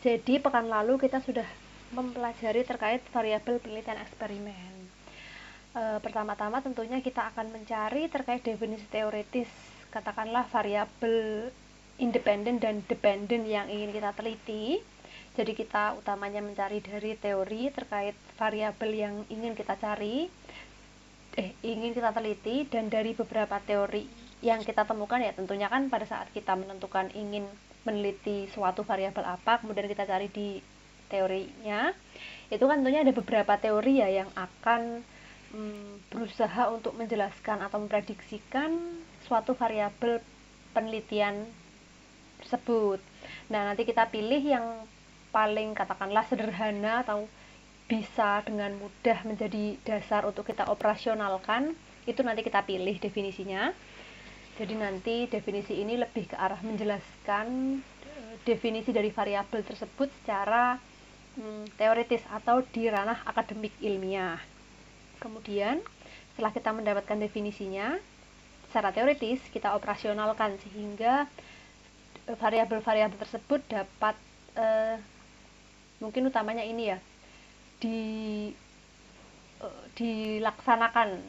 Jadi pekan lalu kita sudah mempelajari terkait variabel penelitian eksperimen. Pertama-tama tentunya kita akan mencari terkait definisi teoritis, katakanlah variabel independen dan dependen yang ingin kita teliti. Jadi kita utamanya mencari dari teori terkait variabel yang ingin kita ingin kita teliti, dan dari beberapa teori yang kita temukan ya tentunya kan pada saat kita menentukan ingin meneliti suatu variabel apa, kemudian kita cari di teorinya, itu kan tentunya ada beberapa teori ya yang akan berusaha untuk menjelaskan atau memprediksikan suatu variabel penelitian tersebut. Nah, nanti kita pilih yang paling katakanlah sederhana atau bisa dengan mudah menjadi dasar untuk kita operasionalkan, itu nanti kita pilih definisinya. Jadi nanti definisi ini lebih ke arah menjelaskan definisi dari variabel tersebut secara teoritis atau di ranah akademik ilmiah. Kemudian setelah kita mendapatkan definisinya secara teoritis, kita operasionalkan sehingga variabel-variabel tersebut dapat mungkin utamanya ini ya dilaksanakan,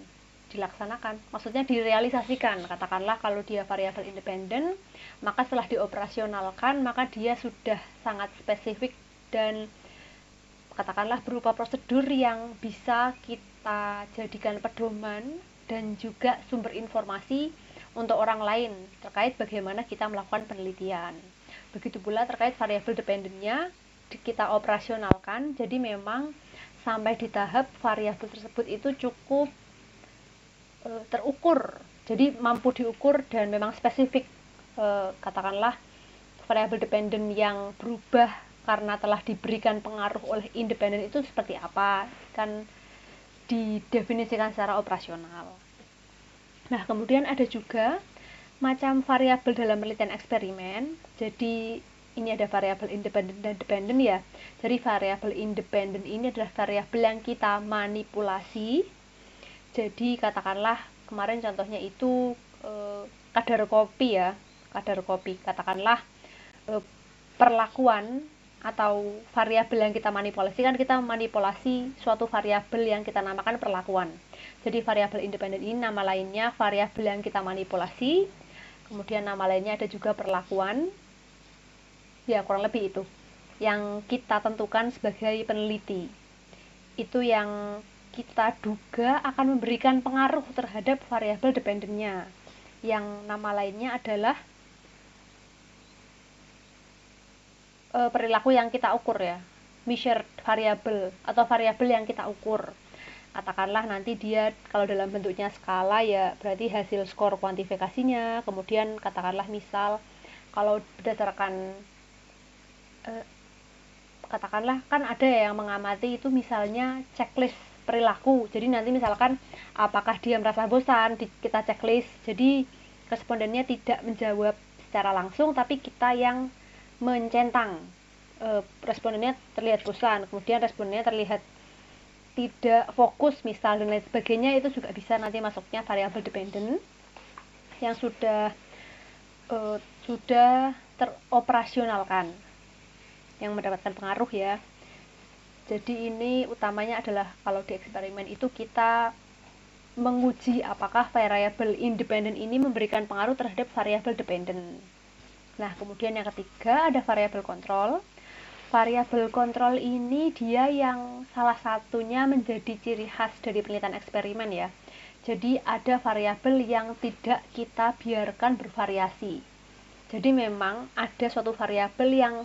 maksudnya direalisasikan. Katakanlah kalau dia variabel independen, maka setelah dioperasionalkan maka dia sudah sangat spesifik dan katakanlah berupa prosedur yang bisa kita jadikan pedoman dan juga sumber informasi untuk orang lain terkait bagaimana kita melakukan penelitian. Begitu pula terkait variabel dependennya, kita operasionalkan, jadi memang sampai di tahap variabel tersebut itu cukup terukur, jadi mampu diukur dan memang spesifik. Katakanlah variabel dependen yang berubah karena telah diberikan pengaruh oleh independen itu seperti apa, kan didefinisikan secara operasional. Nah, kemudian ada juga macam variabel dalam penelitian eksperimen. Jadi ini ada variabel independen dan dependen ya. Jadi variabel independen ini adalah variabel yang kita manipulasi. Jadi katakanlah kemarin contohnya itu kadar kopi ya, kadar kopi. Katakanlah perlakuan atau variabel yang kita manipulasi, kan kita manipulasi suatu variabel yang kita namakan perlakuan. Jadi variabel independen ini nama lainnya variabel yang kita manipulasi. Kemudian nama lainnya ada juga perlakuan. Ya, kurang lebih itu yang kita tentukan sebagai peneliti. Itu yang kita duga akan memberikan pengaruh terhadap variabel dependennya. Yang nama lainnya adalah perilaku yang kita ukur ya, measured variable atau variabel yang kita ukur. Katakanlah nanti dia kalau dalam bentuknya skala ya berarti hasil skor kuantifikasinya. Kemudian katakanlah misal kalau berdasarkan katakanlah kan ada yang mengamati itu misalnya checklist perilaku. Jadi nanti misalkan apakah dia merasa bosan, kita checklist. Jadi respondennya tidak menjawab secara langsung, tapi kita yang mencentang. Respondennya terlihat bosan, kemudian respondennya terlihat tidak fokus misal dan lain sebagainya, itu juga bisa nanti masuknya variabel dependen yang sudah teroperasionalkan, yang mendapatkan pengaruh ya. Jadi ini utamanya adalah kalau di eksperimen itu kita menguji apakah variabel independen ini memberikan pengaruh terhadap variabel dependen. Nah, kemudian yang ketiga ada variabel kontrol. Variabel kontrol ini dia yang salah satunya menjadi ciri khas dari penelitian eksperimen ya. Jadi ada variabel yang tidak kita biarkan bervariasi. Jadi memang ada suatu variabel yang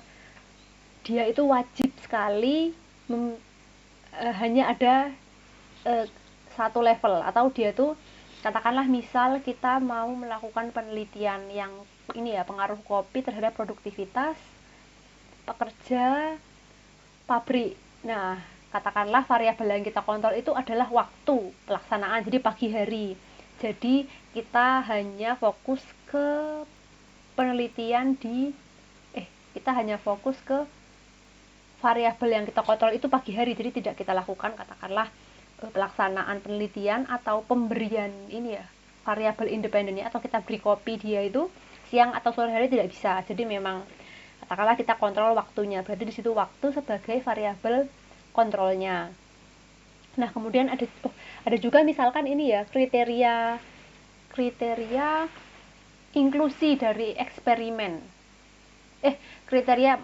dia itu wajib sekali hanya ada satu level, atau dia tuh katakanlah misal kita mau melakukan penelitian yang ini ya, pengaruh kopi terhadap produktivitas pekerja pabrik. Nah, katakanlah variabel yang kita kontrol itu adalah waktu pelaksanaan, jadi pagi hari. Jadi kita hanya fokus ke penelitian kita hanya fokus ke variabel yang kita kontrol itu pagi hari, jadi tidak kita lakukan katakanlah pelaksanaan penelitian atau pemberian ini ya variabel independennya, atau kita beri kopi dia itu siang atau sore hari, tidak bisa. Jadi memang Katakanlah kita kontrol waktunya, berarti di situ waktu sebagai variabel kontrolnya. Nah, kemudian ada juga misalkan ini ya, kriteria inklusi dari eksperimen. Kriteria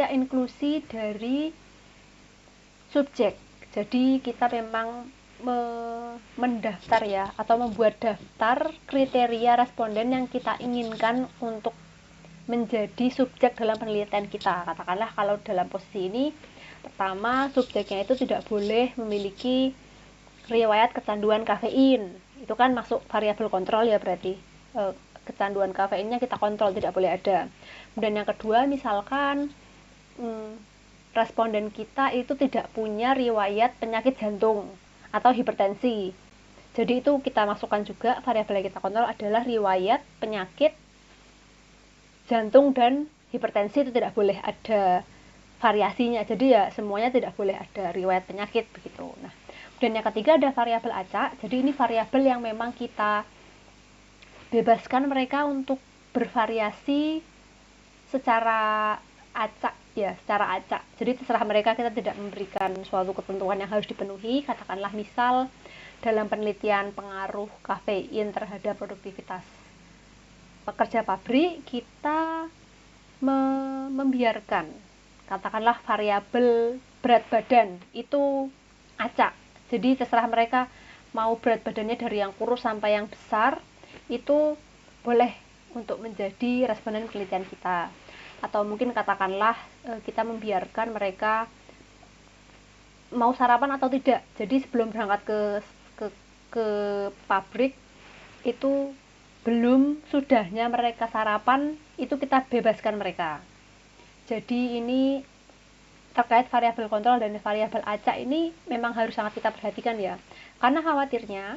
inklusi dari subjek. Jadi kita memang mendaftar ya, atau membuat daftar kriteria responden yang kita inginkan untuk menjadi subjek dalam penelitian kita. Katakanlah kalau dalam posisi ini, pertama subjeknya itu tidak boleh memiliki riwayat kecanduan kafein. Itu kan masuk variabel kontrol ya, berarti kecanduan kafeinnya kita kontrol, tidak boleh ada. Kemudian yang kedua, misalkan responden kita itu tidak punya riwayat penyakit jantung atau hipertensi. Jadi itu kita masukkan juga, variabel yang kita kontrol adalah riwayat penyakit jantung dan hipertensi, itu tidak boleh ada variasinya. Jadi ya semuanya tidak boleh ada riwayat penyakit begitu. Nah, dan yang ketiga ada variabel acak. Jadi ini variabel yang memang kita bebaskan mereka untuk bervariasi secara acak ya, secara acak. Jadi terserah mereka, kita tidak memberikan suatu ketentuan yang harus dipenuhi. Katakanlah misal dalam penelitian pengaruh kafein terhadap produktivitas pekerja pabrik, kita membiarkan katakanlah variabel berat badan itu acak. Jadi terserah mereka mau berat badannya dari yang kurus sampai yang besar, itu boleh untuk menjadi responden penelitian kita. Atau mungkin katakanlah kita membiarkan mereka mau sarapan atau tidak. Jadi sebelum berangkat ke pabrik itu belum sudahnya mereka sarapan, itu kita bebaskan mereka. Jadi ini terkait variabel kontrol dan variabel acak ini memang harus sangat kita perhatikan ya. Karena khawatirnya,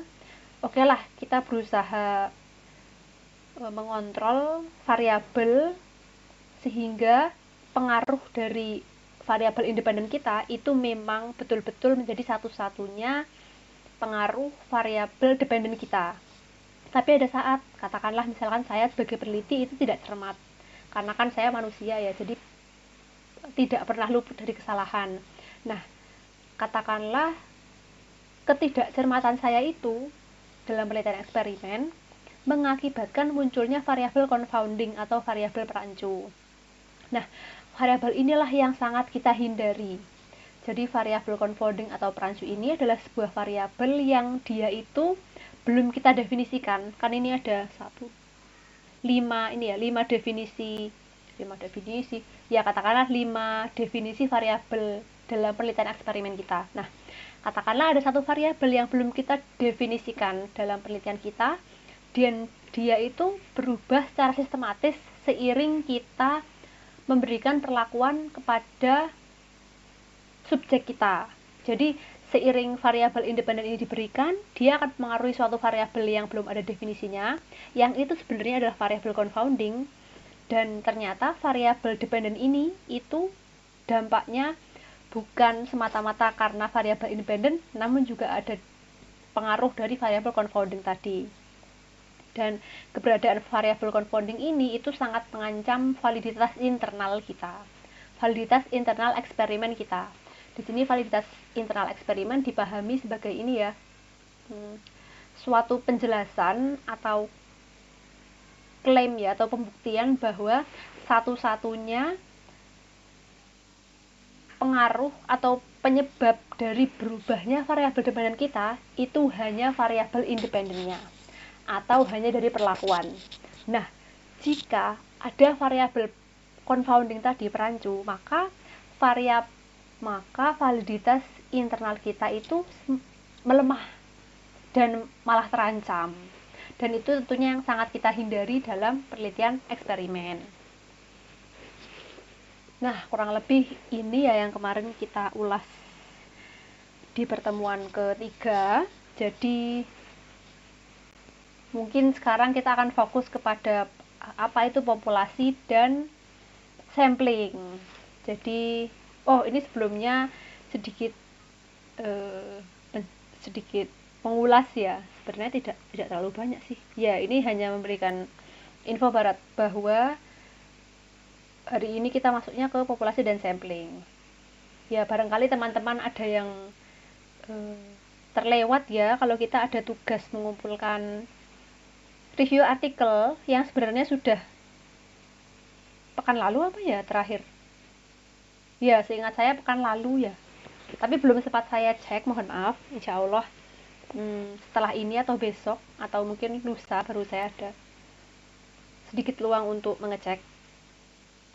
okelah kita berusaha mengontrol variabel sehingga pengaruh dari variabel independen kita itu memang betul-betul menjadi satu-satunya pengaruh variabel dependen kita. Tapi ada saat, katakanlah misalkan saya sebagai peneliti itu tidak cermat, karena kan saya manusia ya, jadi tidak pernah luput dari kesalahan. Nah, katakanlah ketidakcermatan saya itu dalam penelitian eksperimen mengakibatkan munculnya variabel confounding atau variabel perancu. Nah, variabel inilah yang sangat kita hindari. Jadi variabel confounding atau perancu ini adalah sebuah variabel yang dia itu belum kita definisikan. Kan ini ada 5 definisi. Ya katakanlah 5 definisi variabel dalam penelitian eksperimen kita. Nah, katakanlah ada satu variabel yang belum kita definisikan dalam penelitian kita, dan dia itu berubah secara sistematis seiring kita memberikan perlakuan kepada subjek kita. Jadi seiring variabel independen ini diberikan, dia akan mengaruhi suatu variabel yang belum ada definisinya, yang itu sebenarnya adalah variabel confounding. Dan ternyata variabel dependen ini itu dampaknya bukan semata-mata karena variabel independen, namun juga ada pengaruh dari variabel confounding tadi. Dan keberadaan variabel confounding ini itu sangat mengancam validitas internal kita, validitas internal eksperimen kita. Di sini validitas internal eksperimen dipahami sebagai ini ya, suatu penjelasan atau klaim ya, atau pembuktian bahwa satu-satunya pengaruh atau penyebab dari berubahnya variabel dependen kita itu hanya variabel independennya atau hanya dari perlakuan. Nah, jika ada variabel confounding tadi, perancu, maka validitas internal kita itu melemah dan malah terancam. Dan itu tentunya yang sangat kita hindari dalam penelitian eksperimen. Nah, kurang lebih ini ya yang kemarin kita ulas di pertemuan ketiga. Jadi mungkin sekarang kita akan fokus kepada apa itu populasi dan sampling. Jadi ini sebelumnya sedikit mengulas ya, sebenarnya tidak terlalu banyak sih ya. Ini hanya memberikan info bahwa hari ini kita masuknya ke populasi dan sampling. Ya, barangkali teman-teman ada yang terlewat ya kalau kita ada tugas mengumpulkan review artikel yang sebenarnya sudah pekan lalu apa ya terakhir. Ya, seingat saya pekan lalu ya. Tapi belum sempat saya cek, mohon maaf. Insya Allah setelah ini atau besok atau mungkin lusa baru saya ada sedikit luang untuk mengecek.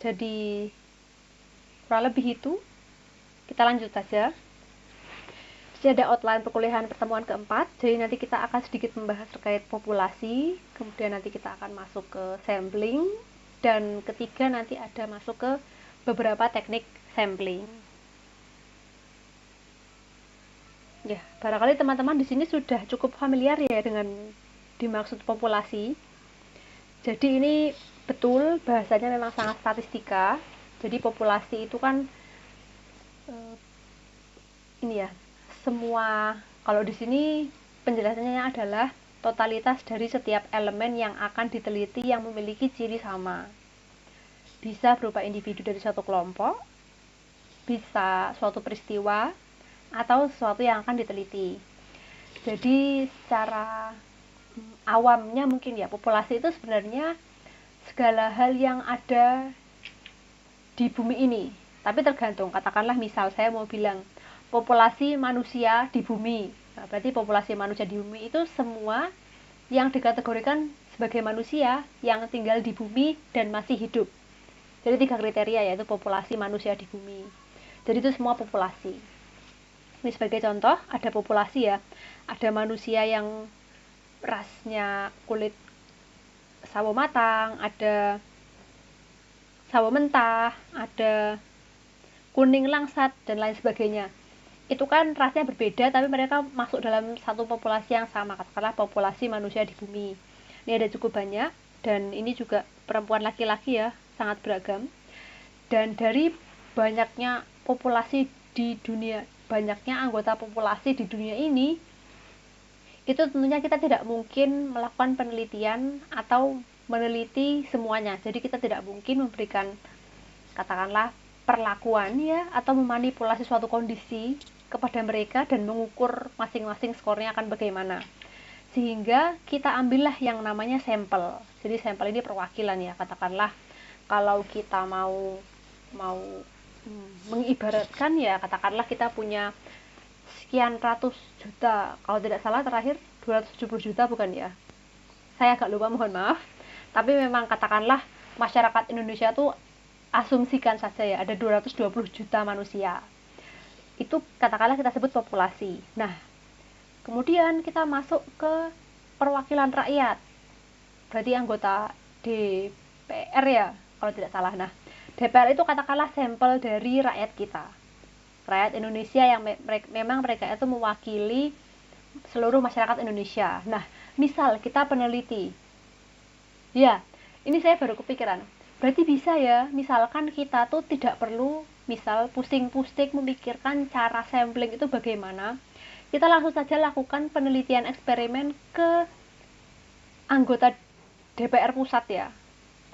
Jadi kurang lebih itu. Kita lanjut saja. Jadi ada outline perkuliahan pertemuan keempat. Jadi nanti kita akan sedikit membahas terkait populasi, kemudian nanti kita akan masuk ke sampling, dan ketiga nanti ada masuk ke beberapa teknik sampling. Ya, barangkali teman-teman di sini sudah cukup familiar ya dengan dimaksud populasi. Jadi ini betul bahasanya memang sangat statistika. Jadi populasi itu kan ini ya, semua, kalau di sini penjelasannya adalah totalitas dari setiap elemen yang akan diteliti yang memiliki ciri sama. Bisa berupa individu dari suatu kelompok, bisa suatu peristiwa, atau sesuatu yang akan diteliti. Jadi secara awamnya mungkin ya, populasi itu sebenarnya segala hal yang ada di bumi ini. Tapi tergantung, katakanlah misal saya mau bilang populasi manusia di bumi. Nah, berarti populasi manusia di bumi itu semua yang dikategorikan sebagai manusia yang tinggal di bumi dan masih hidup. Jadi 3 kriteria, yaitu populasi manusia di bumi. Jadi itu semua populasi. Ini sebagai contoh, ada populasi ya. Ada manusia yang rasnya kulit sawo matang, ada sawo mentah, ada kuning langsat, dan lain sebagainya. Itu kan rasnya berbeda tapi mereka masuk dalam satu populasi yang sama, katakanlah populasi manusia di bumi. Ini ada cukup banyak, dan ini juga perempuan laki-laki ya, sangat beragam. Dan dari banyaknya populasi di dunia, banyaknya anggota populasi di dunia ini, itu tentunya kita tidak mungkin melakukan penelitian atau meneliti semuanya. Jadi kita tidak mungkin memberikan, katakanlah, perlakuan ya, atau memanipulasi suatu kondisi kepada mereka dan mengukur masing-masing skornya akan bagaimana. Sehingga kita ambillah yang namanya sampel. Jadi sampel ini perwakilan ya, katakanlah kalau kita mau mengibaratkan ya, katakanlah kita punya sekian ratus juta, kalau tidak salah terakhir 270 juta bukan ya, saya agak lupa, mohon maaf. Tapi memang katakanlah masyarakat Indonesia tuh, asumsikan saja ya, ada 220 juta manusia. Itu katakanlah kita sebut populasi. Nah, kemudian kita masuk ke perwakilan rakyat. Berarti anggota DPR ya, kalau tidak salah. Nah, DPR itu katakanlah sampel dari rakyat kita. Rakyat Indonesia yang memang mereka itu mewakili seluruh masyarakat Indonesia. Nah, misal kita peneliti. Ya, ini saya baru kepikiran. Berarti bisa ya, misalkan kita tuh tidak perlu misal pusing-pusing memikirkan cara sampling itu bagaimana. Kita langsung saja lakukan penelitian eksperimen ke anggota DPR pusat ya,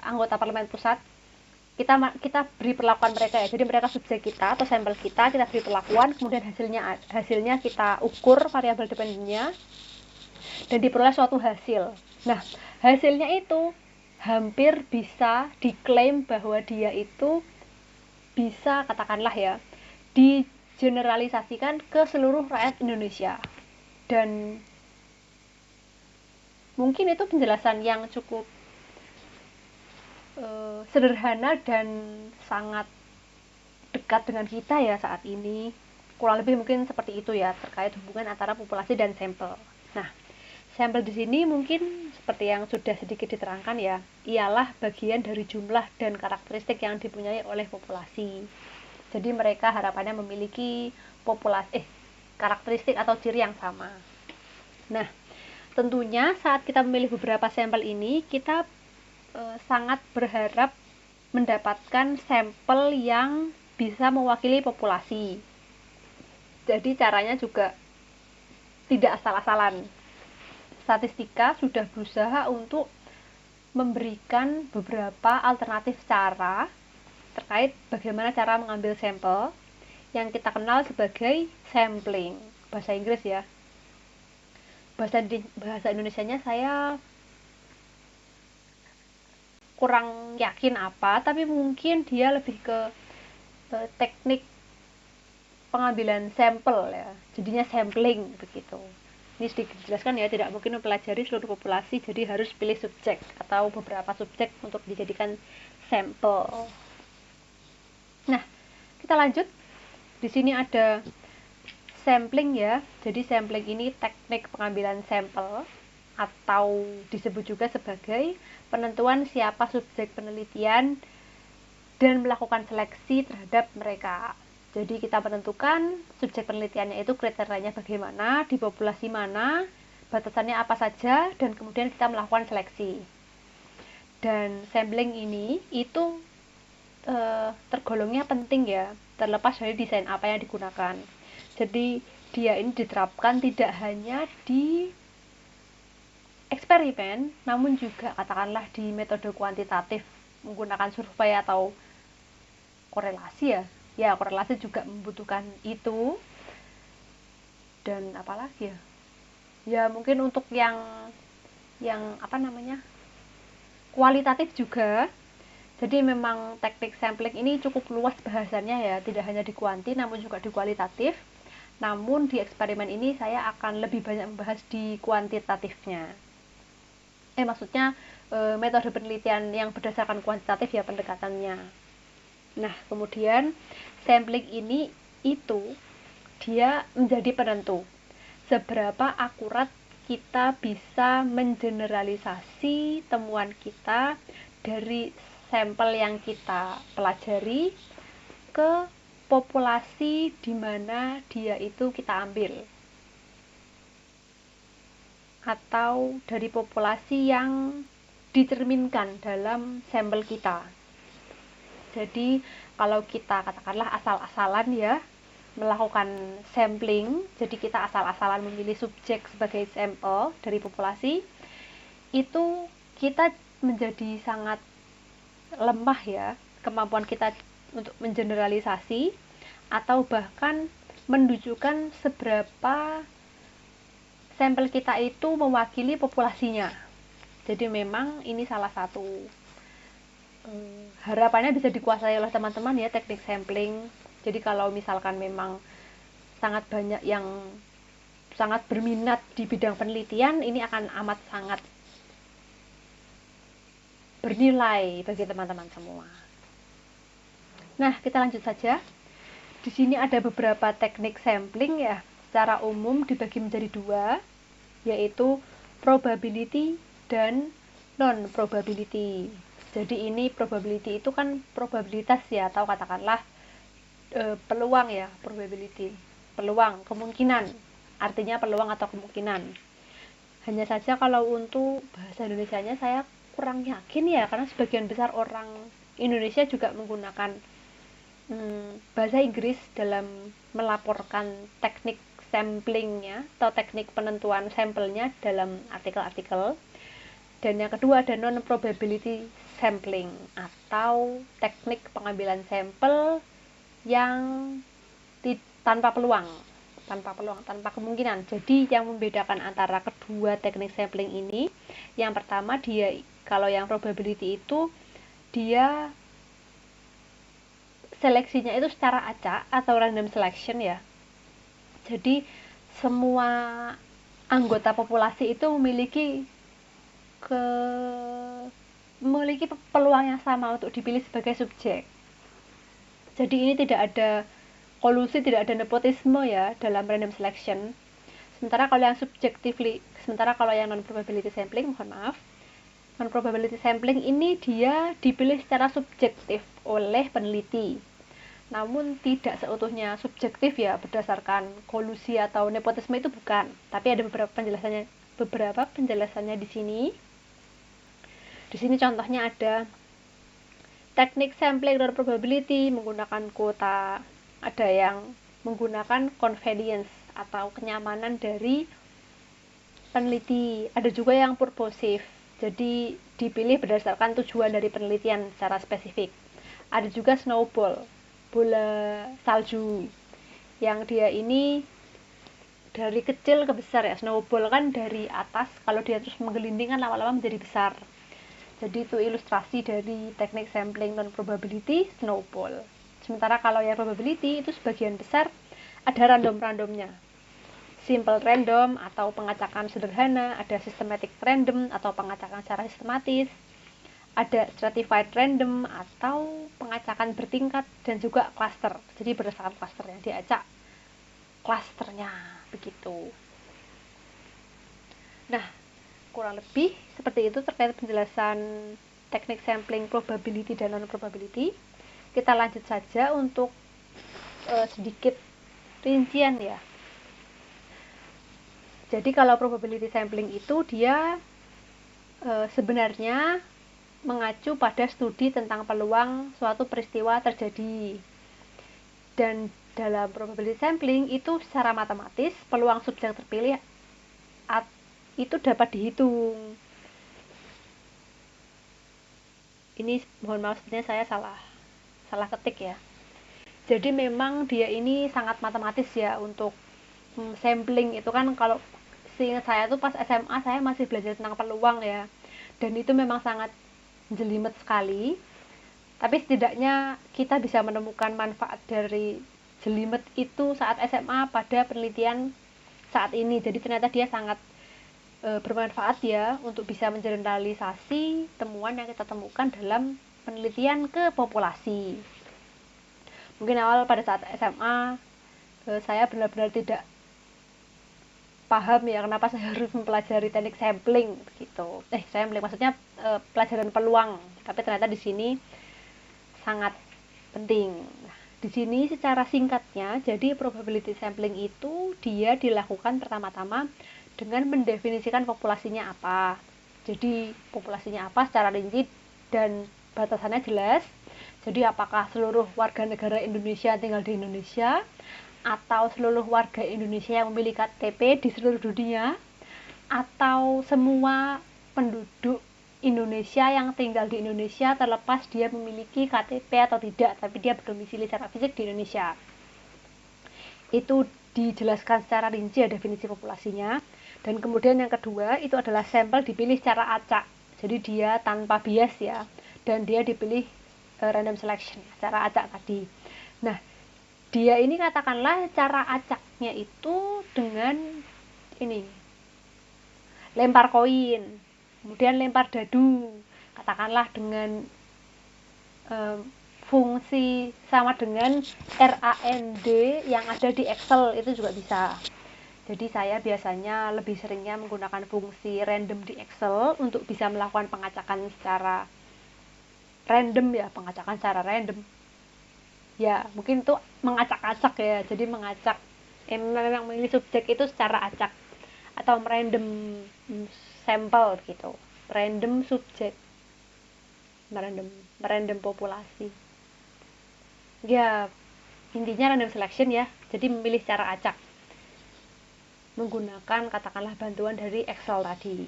anggota parlemen pusat. Kita beri perlakuan mereka ya, jadi mereka subjek kita atau sampel kita beri perlakuan, kemudian hasilnya kita ukur variabel dependennya dan diperoleh suatu hasil. Nah, hasilnya itu hampir bisa diklaim bahwa dia itu bisa, katakanlah ya, digeneralisasikan ke seluruh rakyat Indonesia. Dan mungkin itu penjelasan yang cukup sederhana dan sangat dekat dengan kita ya saat ini. Kurang lebih mungkin seperti itu ya, terkait hubungan antara populasi dan sampel. Nah, sampel di sini mungkin seperti yang sudah sedikit diterangkan ya, ialah bagian dari jumlah dan karakteristik yang dipunyai oleh populasi. Jadi mereka harapannya memiliki karakteristik atau ciri yang sama. Nah, tentunya saat kita memilih beberapa sampel ini, kita sangat berharap mendapatkan sampel yang bisa mewakili populasi. Jadi caranya juga tidak asal-asalan. Statistika sudah berusaha untuk memberikan beberapa alternatif cara terkait bagaimana cara mengambil sampel yang kita kenal sebagai sampling. Bahasa Inggris ya. Bahasa Indonesianya saya kurang yakin apa, tapi mungkin dia lebih ke teknik pengambilan sampel ya. Jadinya sampling begitu. Ini sedikit dijelaskan ya, tidak mungkin mempelajari seluruh populasi, jadi harus pilih subjek atau beberapa subjek untuk dijadikan sampel. Nah, kita lanjut. Di sini ada sampling ya. Jadi sampling ini teknik pengambilan sampel atau disebut juga sebagai penentuan siapa subjek penelitian dan melakukan seleksi terhadap mereka. Jadi kita menentukan subjek penelitiannya itu kriterianya bagaimana, di populasi mana, batasannya apa saja, dan kemudian kita melakukan seleksi. Dan sampling ini itu tergolongnya penting ya, terlepas dari desain apa yang digunakan. Jadi dia ini diterapkan tidak hanya di eksperimen, namun juga katakanlah di metode kuantitatif menggunakan survei atau korelasi ya korelasi juga membutuhkan itu. Dan apalagi ya mungkin untuk yang kualitatif juga. Jadi memang teknik sampling ini cukup luas bahasannya ya, tidak hanya di kuanti namun juga di kualitatif. Namun di eksperimen ini saya akan lebih banyak membahas di kuantitatifnya. Maksudnya metode penelitian yang berdasarkan kuantitatif ya pendekatannya. Nah, kemudian sampling ini itu dia menjadi penentu seberapa akurat kita bisa mengeneralisasi temuan kita dari sampel yang kita pelajari ke populasi di mana dia itu kita ambil, atau dari populasi yang dicerminkan dalam sampel kita. Jadi kalau kita katakanlah asal-asalan ya melakukan sampling, jadi kita asal-asalan memilih subjek sebagai sampel dari populasi, itu kita menjadi sangat lemah ya kemampuan kita untuk mengeneralisasi atau bahkan menunjukkan seberapa sampel kita itu mewakili populasinya. Jadi memang ini salah satu harapannya bisa dikuasai oleh teman-teman ya teknik sampling. Jadi kalau misalkan memang sangat banyak yang sangat berminat di bidang penelitian, ini akan amat sangat bernilai bagi teman-teman semua. Nah, kita lanjut saja. Di sini ada beberapa teknik sampling ya. Secara umum dibagi menjadi dua, yaitu probability dan non-probability. Jadi ini probability itu kan probabilitas ya, atau katakanlah peluang ya, probability. Peluang, kemungkinan. Artinya peluang atau kemungkinan. Hanya saja kalau untuk bahasa Indonesianya saya kurang yakin ya, karena sebagian besar orang Indonesia juga menggunakan bahasa Inggris dalam melaporkan teknik samplingnya atau teknik penentuan sampelnya dalam artikel-artikel. Dan yang kedua ada non-probability sampling atau teknik pengambilan sampel yang tanpa peluang, tanpa kemungkinan. Jadi yang membedakan antara kedua teknik sampling ini, yang pertama dia kalau yang probability itu dia seleksinya itu secara acak atau random selection ya. Jadi semua anggota populasi itu memiliki peluang yang sama untuk dipilih sebagai subjek. Jadi ini tidak ada kolusi, tidak ada nepotisme ya dalam random selection. Sementara kalau yang non probability sampling, non probability sampling ini dia dipilih secara subjektif oleh peneliti. Namun tidak seutuhnya subjektif ya berdasarkan kolusi atau nepotisme, itu bukan. Tapi ada beberapa penjelasannya di sini. Di sini contohnya ada teknik sampling non probability menggunakan kuota, ada yang menggunakan convenience atau kenyamanan dari peneliti, ada juga yang purposive, jadi dipilih berdasarkan tujuan dari penelitian secara spesifik. Ada juga snowball, bola salju, yang dia ini dari kecil ke besar ya. Snowball kan dari atas, kalau dia terus menggelinding kan lama-lama menjadi besar. Jadi itu ilustrasi dari teknik sampling non probability snowball. Sementara kalau yang probability itu sebagian besar ada random-randomnya. Simple random atau pengacakan sederhana, ada systematic random atau pengacakan secara sistematis, ada stratified random atau pengacakan bertingkat, dan juga cluster. Jadi berdasarkan clusternya diacak clusternya begitu. Nah, kurang lebih seperti itu terkait penjelasan teknik sampling probability dan non probability. Kita lanjut saja untuk sedikit rincian ya. Jadi kalau probability sampling itu dia sebenarnya mengacu pada studi tentang peluang suatu peristiwa terjadi. Dan dalam probability sampling itu secara matematis peluang subjek terpilih itu dapat dihitung. Ini mohon maaf, sebenarnya saya salah ketik ya. Jadi memang dia ini sangat matematis ya untuk sampling itu kan. Kalau seingat saya tuh pas SMA saya masih belajar tentang peluang ya, dan itu memang sangat jelimet sekali, tapi setidaknya kita bisa menemukan manfaat dari jelimet itu saat SMA pada penelitian saat ini. Jadi ternyata dia sangat bermanfaat ya untuk bisa mengeneralisasi temuan yang kita temukan dalam penelitian ke populasi. Mungkin awal pada saat SMA saya benar-benar tidak paham ya kenapa saya harus mempelajari teknik sampling gitu. Sampling maksudnya pelajaran peluang, tapi ternyata di sini sangat penting. Nah, di sini secara singkatnya, jadi probability sampling itu dia dilakukan pertama-tama dengan mendefinisikan populasinya apa. Jadi populasinya apa secara rinci dan batasannya jelas. Jadi apakah seluruh warga negara Indonesia tinggal di Indonesia, atau seluruh warga Indonesia yang memiliki KTP di seluruh dunia, atau semua penduduk Indonesia yang tinggal di Indonesia terlepas dia memiliki KTP atau tidak, tapi dia berdomisili secara fisik di Indonesia. Itu dijelaskan secara rinci ya definisi populasinya. Dan kemudian yang kedua itu adalah sampel dipilih secara acak, jadi dia tanpa bias ya, dan dia dipilih random selection secara acak tadi. Nah, dia ini katakanlah cara acaknya itu dengan ini, lempar koin, kemudian lempar dadu, katakanlah dengan fungsi sama dengan RAND yang ada di Excel, itu juga bisa. Jadi saya biasanya lebih seringnya menggunakan fungsi random di Excel untuk bisa melakukan pengacakan secara random ya, pengacakan secara random. Ya, mungkin itu mengacak-acak ya. Jadi mengacak memang memilih subjek itu secara acak atau random sampel gitu. Random subjek. Random populasi. Ya, intinya random selection ya. Jadi memilih secara acak. Menggunakan katakanlah bantuan dari Excel tadi.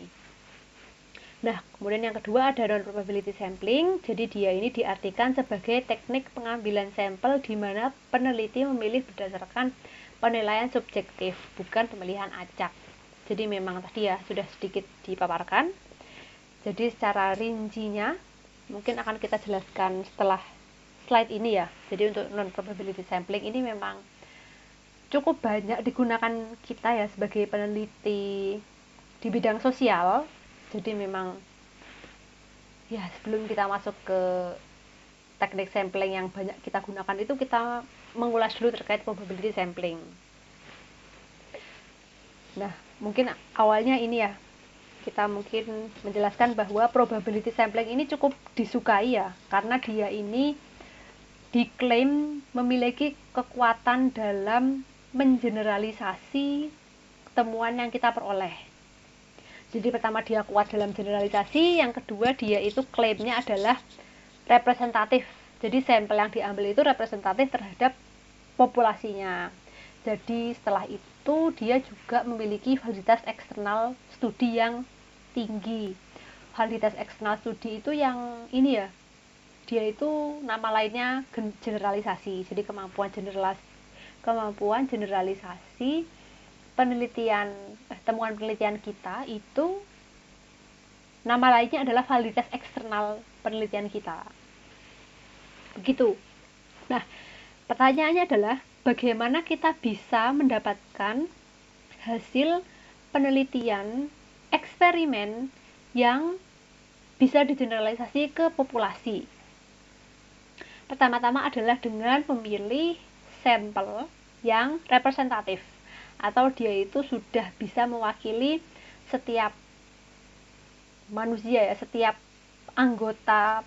Nah, kemudian yang kedua ada non-probability sampling. Jadi dia ini diartikan sebagai teknik pengambilan sampel di mana peneliti memilih berdasarkan penilaian subjektif, bukan pemilihan acak. Jadi memang tadi ya sudah sedikit dipaparkan. Jadi secara rincinya mungkin akan kita jelaskan setelah slide ini ya. Jadi untuk non-probability sampling ini memang cukup banyak digunakan kita ya sebagai peneliti di bidang sosial. Jadi memang ya sebelum kita masuk ke teknik sampling yang banyak kita gunakan itu kita mengulas dulu terkait probability sampling. Nah, mungkin awalnya ini ya kita mungkin menjelaskan bahwa probability sampling ini cukup disukai ya karena dia ini diklaim memiliki kekuatan dalam mengeneralisasi temuan yang kita peroleh. Jadi pertama dia kuat dalam generalisasi, yang kedua dia itu klaimnya adalah representatif. Jadi sampel yang diambil itu representatif terhadap populasinya. Jadi setelah itu dia juga memiliki validitas eksternal studi yang tinggi. Validitas eksternal studi itu yang ini ya, dia itu nama lainnya generalisasi. Jadi kemampuan generalisasi temuan penelitian kita itu nama lainnya adalah validitas eksternal penelitian kita. Begitu. Nah, pertanyaannya adalah bagaimana kita bisa mendapatkan hasil penelitian eksperimen yang bisa digeneralisasi ke populasi. Pertama-tama adalah dengan memilih sampel yang representatif, atau dia itu sudah bisa mewakili setiap manusia ya, setiap anggota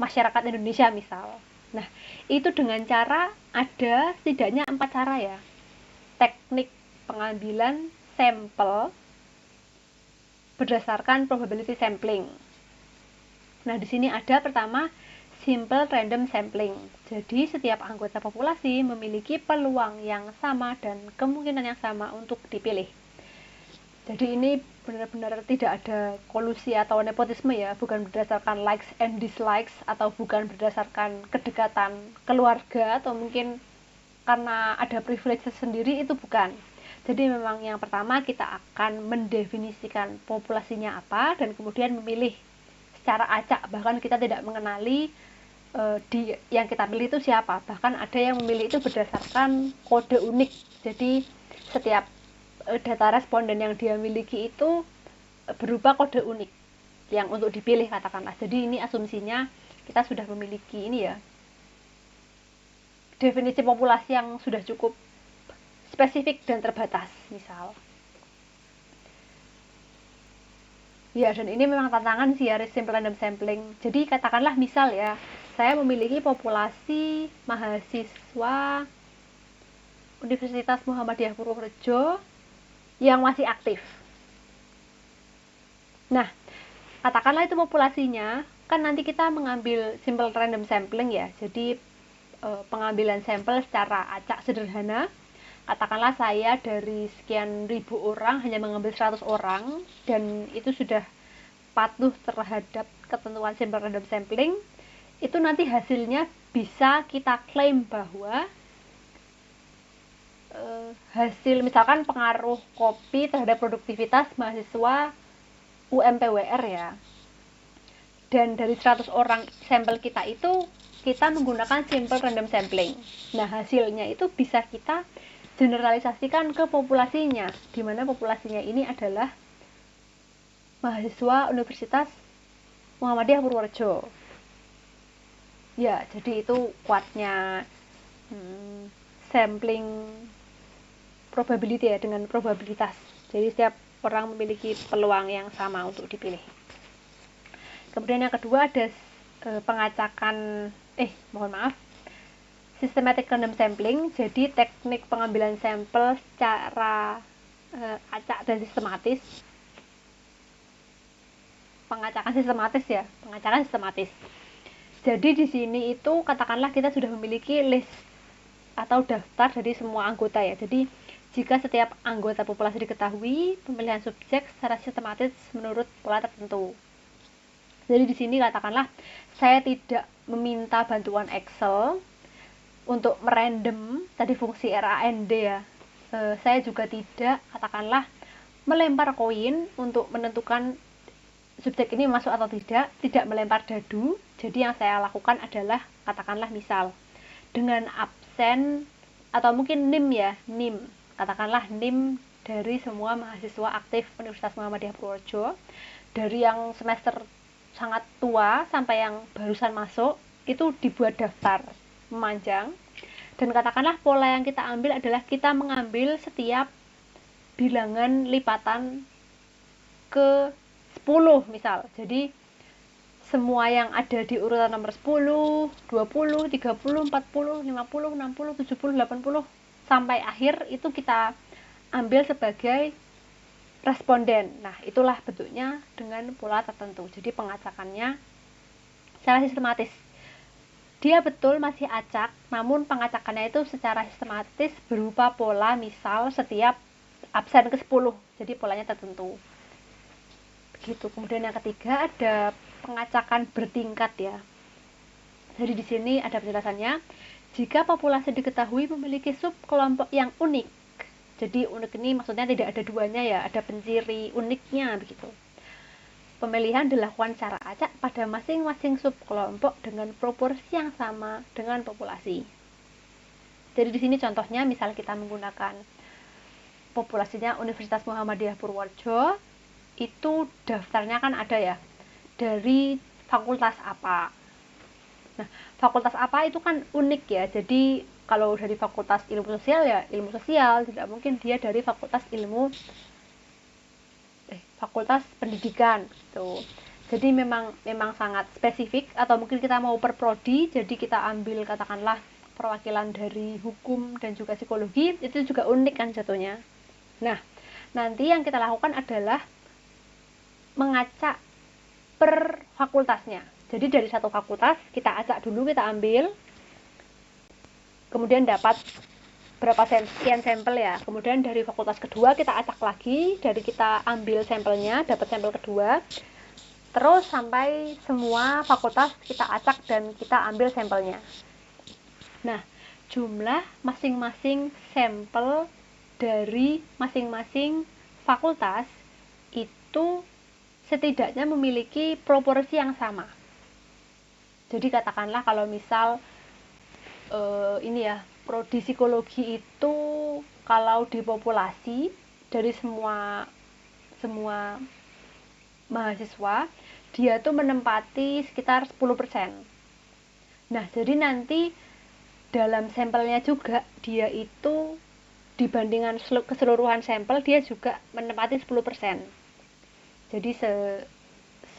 masyarakat Indonesia misal. Nah, itu dengan cara ada setidaknya 4 cara ya. Teknik pengambilan sampel berdasarkan probability sampling. Nah, di sini ada pertama simple random sampling. Jadi, setiap anggota populasi memiliki peluang yang sama dan kemungkinan yang sama untuk dipilih. Jadi, ini benar-benar tidak ada kolusi atau nepotisme ya, bukan berdasarkan likes and dislikes, atau bukan berdasarkan kedekatan keluarga, atau mungkin karena ada privilege sendiri, itu bukan. Jadi memang yang pertama kita akan mendefinisikan populasinya apa, dan kemudian memilih secara acak, bahkan kita tidak mengenali yang kita pilih itu siapa. Bahkan ada yang memilih itu berdasarkan kode unik. Jadi setiap data responden yang dia miliki itu berupa kode unik yang untuk dipilih katakanlah. Jadi ini asumsinya kita sudah memiliki ini ya, definisi populasi yang sudah cukup spesifik dan terbatas misal. Ya, dan ini memang tantangan sih ya, simple random sampling. Jadi katakanlah misal ya, saya memiliki populasi mahasiswa Universitas Muhammadiyah Purworejo yang masih aktif. Nah, katakanlah itu populasinya, kan nanti kita mengambil simple random sampling ya. Jadi pengambilan sampel secara acak sederhana. Katakanlah saya dari sekian ribu orang hanya mengambil 100 orang, dan itu sudah patuh terhadap ketentuan simple random sampling. Itu nanti hasilnya bisa kita klaim bahwa hasil misalkan pengaruh kopi terhadap produktivitas mahasiswa UMPWR ya, dan dari 100 orang sampel kita itu kita menggunakan simple random sampling. Nah, hasilnya itu bisa kita generalisasikan ke populasinya, di mana populasinya ini adalah mahasiswa Universitas Muhammadiyah Purworejo. Ya, jadi itu kuatnya sampling probability ya, dengan probabilitas. Jadi setiap orang memiliki peluang yang sama untuk dipilih. Kemudian yang kedua ada systematic random sampling. Jadi teknik pengambilan sampel secara acak dan sistematis. Pengacakan sistematis. Jadi di sini itu katakanlah kita sudah memiliki list atau daftar dari semua anggota ya. Jadi jika setiap anggota populasi diketahui, pemilihan subjek secara sistematis menurut pola tertentu. Jadi di sini katakanlah saya tidak meminta bantuan Excel untuk merandom tadi fungsi RAND ya. Saya juga tidak katakanlah melempar koin untuk menentukan subjek ini masuk atau tidak melempar dadu. Jadi yang saya lakukan adalah katakanlah misal dengan absen atau mungkin NIM ya, katakanlah NIM dari semua mahasiswa aktif Universitas Muhammadiyah Purworejo, dari yang semester sangat tua sampai yang barusan masuk, itu dibuat daftar memanjang. Dan katakanlah pola yang kita ambil adalah kita mengambil setiap bilangan lipatan ke 10 misal. Jadi semua yang ada di urutan nomor 10, 20, 30, 40, 50, 60, 70, 80 sampai akhir itu kita ambil sebagai responden. Nah, itulah bentuknya dengan pola tertentu. Jadi pengacakannya secara sistematis. Dia betul masih acak, namun pengacakannya itu secara sistematis berupa pola misal setiap absen ke-10. Jadi polanya tertentu. Begitu. Kemudian yang ketiga ada pengacakan bertingkat ya. Jadi di sini ada penjelasannya. Jika populasi diketahui memiliki subkelompok yang unik. Jadi unik ini maksudnya tidak ada duanya ya, ada penciri uniknya begitu. Pemilihan dilakukan secara acak pada masing-masing subkelompok dengan proporsi yang sama dengan populasi. Jadi di sini contohnya misal kita menggunakan populasinya Universitas Muhammadiyah Purworejo, itu daftarnya kan ada ya, dari fakultas apa. Nah, fakultas apa itu kan unik ya. Jadi kalau dari fakultas ilmu sosial ya ilmu sosial, tidak mungkin dia dari fakultas pendidikan gitu. Jadi memang sangat spesifik, atau mungkin kita mau per prodi, jadi kita ambil katakanlah perwakilan dari hukum dan juga psikologi, itu juga unik kan jatuhnya. Nah, nanti yang kita lakukan adalah mengacak per fakultasnya. Jadi dari satu fakultas kita acak dulu, kita ambil, kemudian dapat berapa sekian sampel ya. Kemudian dari fakultas kedua kita acak lagi, dari kita ambil sampelnya, dapat sampel kedua. Terus sampai semua fakultas kita acak dan kita ambil sampelnya. Nah, jumlah masing-masing sampel dari masing-masing fakultas itu setidaknya memiliki proporsi yang sama. Jadi katakanlah kalau misal ini ya, prodi psikologi itu kalau di populasi dari semua mahasiswa, dia tuh menempati sekitar 10%. Nah, jadi nanti dalam sampelnya juga dia itu dibandingkan keseluruhan sampel dia juga menempati 10%. Jadi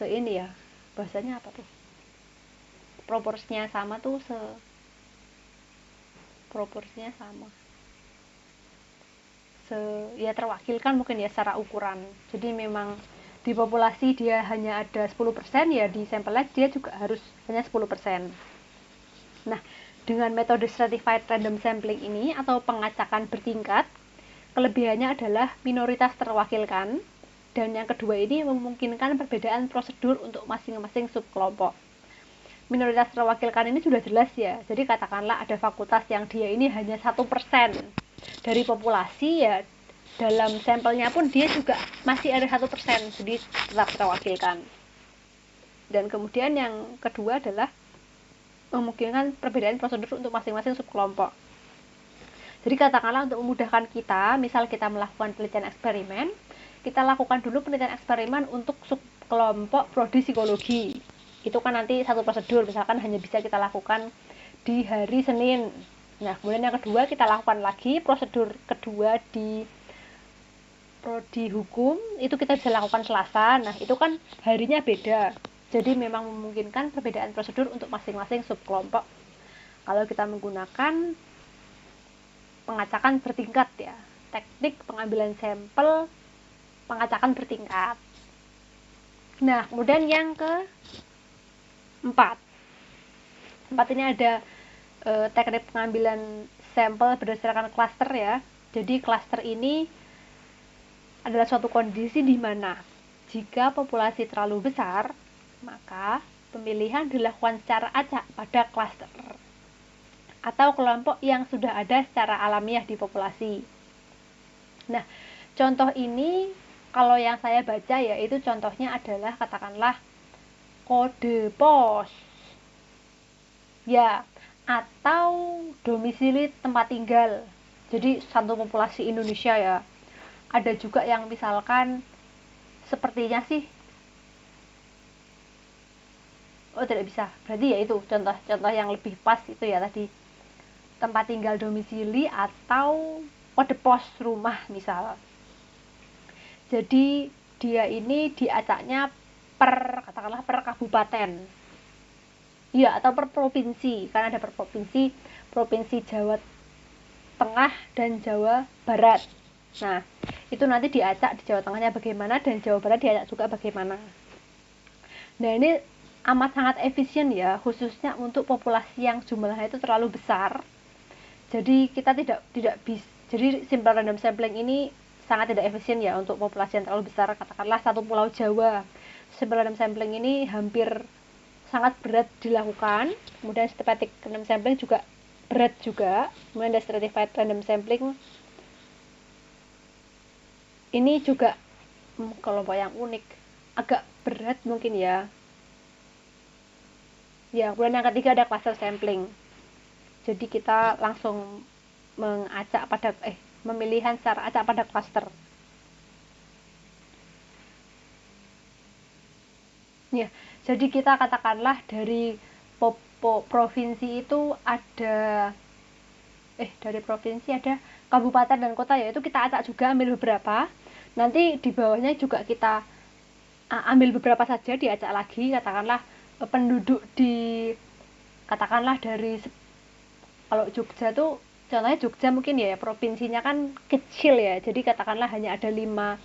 ini ya, bahasanya apa tuh? Proporsinya sama tuh proporsinya sama. Ya terwakilkan mungkin ya secara ukuran. Jadi memang di populasi dia hanya ada 10%, ya di sampelnya dia juga harus hanya 10%. Nah, dengan metode stratified random sampling ini atau pengacakan bertingkat, kelebihannya adalah minoritas terwakilkan, dan yang kedua ini memungkinkan perbedaan prosedur untuk masing-masing subkelompok. Minoritas terwakilkan ini sudah jelas ya. Jadi katakanlah ada fakultas yang dia ini hanya 1% dari populasi, ya dalam sampelnya pun dia juga masih ada 1%, jadi tetap terwakilkan. Dan kemudian yang kedua adalah memungkinkan perbedaan prosedur untuk masing-masing subkelompok. Jadi katakanlah untuk memudahkan kita, misal kita melakukan penelitian eksperimen, kita lakukan dulu penelitian eksperimen untuk subkelompok prodi psikologi. Itu kan nanti satu prosedur, misalkan hanya bisa kita lakukan di hari Senin. Nah, kemudian yang kedua kita lakukan lagi prosedur kedua di prodi hukum, itu kita bisa lakukan Selasa. Nah, itu kan harinya beda. Jadi memang memungkinkan perbedaan prosedur untuk masing-masing subkelompok kalau kita menggunakan pengacakan bertingkat ya. Teknik pengambilan sampel pengacakan bertingkat. Nah, kemudian yang keempat ini ada teknik pengambilan sampel berdasarkan klaster ya. Jadi klaster ini adalah suatu kondisi di mana jika populasi terlalu besar, maka pemilihan dilakukan secara acak pada klaster atau kelompok yang sudah ada secara alamiah di populasi. Nah, contoh ini kalau yang saya baca ya, itu contohnya adalah katakanlah kode pos ya, atau domisili tempat tinggal. Jadi satu populasi Indonesia ya. Ada juga yang misalkan sepertinya sih tidak bisa. Berarti ya itu contoh yang lebih pas itu ya tadi, tempat tinggal domisili atau kode pos rumah misal. Jadi dia ini diacaknya katakanlah per kabupaten. Ya, atau per provinsi, karena ada per provinsi, Provinsi Jawa Tengah dan Jawa Barat. Nah, itu nanti diacak di Jawa Tengahnya bagaimana dan Jawa Barat diacak juga bagaimana. Nah, ini amat sangat efisien ya, khususnya untuk populasi yang jumlahnya itu terlalu besar. Jadi kita tidak bisa. Jadi simple random sampling ini sangat tidak efisien ya untuk populasi yang terlalu besar. Katakanlah satu pulau Jawa. Simple random sampling ini hampir sangat berat dilakukan. Kemudian systematic random sampling juga berat juga. Kemudian ada stratified random sampling, ini juga kelompok yang unik, agak berat mungkin ya. Kemudian yang ketiga ada cluster sampling. Jadi kita langsung pemilihan secara acak pada cluster. Jadi kita katakanlah dari provinsi itu ada dari provinsi ada kabupaten dan kota, yaitu kita acak juga, ambil beberapa. Nanti di bawahnya juga kita ambil beberapa saja, diacak lagi. Katakanlah penduduk katakanlah dari, kalau Jogja tuh contohnya Jogja mungkin ya, provinsinya kan kecil ya, jadi katakanlah hanya ada 5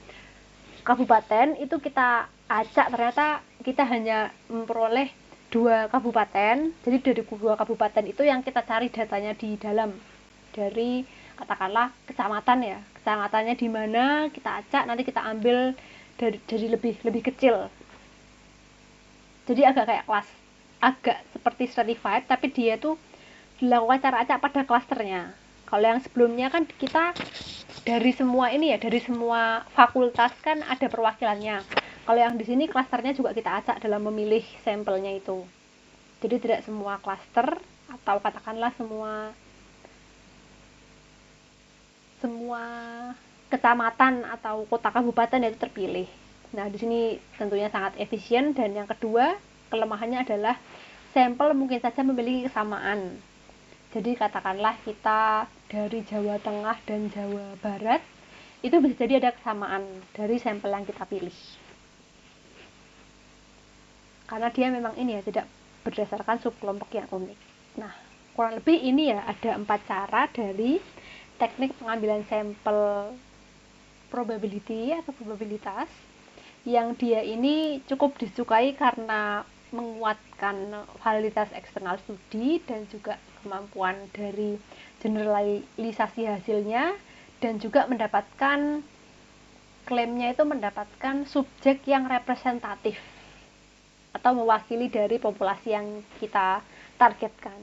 kabupaten, itu kita acak, ternyata kita hanya memperoleh 2 kabupaten. Jadi dari 2 kabupaten itu yang kita cari datanya di dalam, dari katakanlah kecamatan ya, kecamatannya di mana kita acak, nanti kita ambil jadi lebih kecil. Jadi agak seperti stratified, tapi dia tuh dilakukan cara acak pada klasternya. Kalau yang sebelumnya kan kita dari semua dari semua fakultas kan ada perwakilannya. Kalau yang di sini klasternya juga kita acak dalam memilih sampelnya itu. Jadi tidak semua klaster, atau katakanlah semua kecamatan atau kota kabupaten itu terpilih. Nah, di sini tentunya sangat efisien. Dan yang kedua, kelemahannya adalah sampel mungkin saja memiliki kesamaan. Jadi katakanlah kita dari Jawa Tengah dan Jawa Barat, itu bisa jadi ada kesamaan dari sampel yang kita pilih. Karena dia memang tidak berdasarkan subkelompok yang unik. Nah, kurang lebih ini ada 4 cara dari teknik pengambilan sampel probability atau probabilitas, yang dia ini cukup disukai karena menguatkan validitas eksternal studi dan juga kemampuan dari generalisasi hasilnya, dan juga mendapatkan klaimnya itu mendapatkan subjek yang representatif atau mewakili dari populasi yang kita targetkan.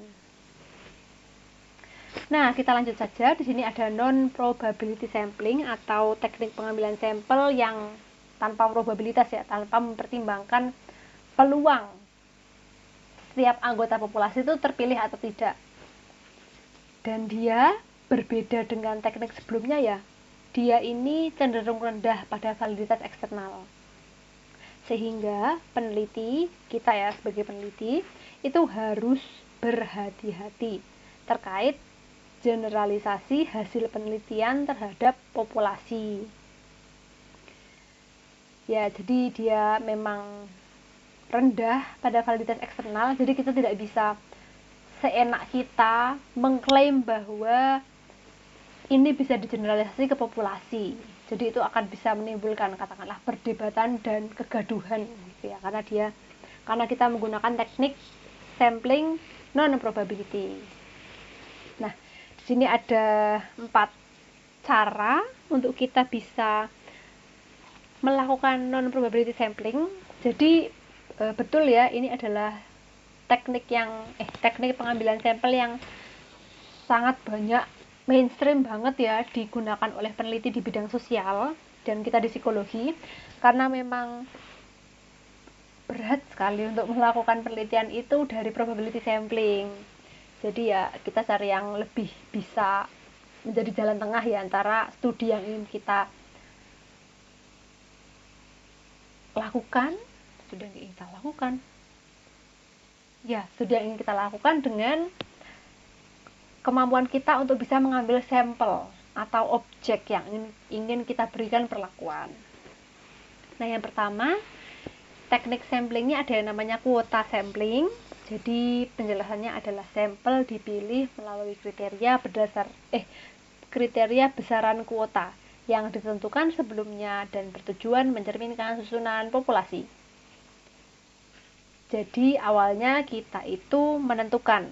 Nah, kita lanjut saja. Di sini ada non-probability sampling atau teknik pengambilan sampel yang tanpa probabilitas ya, tanpa mempertimbangkan peluang setiap anggota populasi itu terpilih atau tidak. Dan dia berbeda dengan teknik sebelumnya ya. Dia ini cenderung rendah pada validitas eksternal. Sehingga peneliti, kita ya sebagai peneliti, itu harus berhati-hati terkait generalisasi hasil penelitian terhadap populasi. Ya, jadi dia memang rendah pada validitas eksternal, jadi kita tidak bisa seenak kita mengklaim bahwa ini bisa digeneralisasi ke populasi. Jadi itu akan bisa menimbulkan katakanlah perdebatan dan kegaduhan gitu ya, karena kita menggunakan teknik sampling non probability. Nah, di sini ada 4 cara untuk kita bisa melakukan non probability sampling. Jadi betul ya, ini adalah teknik pengambilan sampel yang sangat banyak, mainstream banget ya, digunakan oleh peneliti di bidang sosial dan kita di psikologi, karena memang berat sekali untuk melakukan penelitian itu dari probability sampling. Jadi ya kita cari yang lebih bisa menjadi jalan tengah ya, antara studi yang ingin kita lakukan dengan kemampuan kita untuk bisa mengambil sampel atau objek yang ingin kita berikan perlakuan. Nah, yang pertama, teknik samplingnya ada yang namanya kuota sampling. Jadi penjelasannya adalah sampel dipilih melalui kriteria besaran kuota yang ditentukan sebelumnya dan bertujuan mencerminkan susunan populasi. Jadi awalnya kita itu menentukan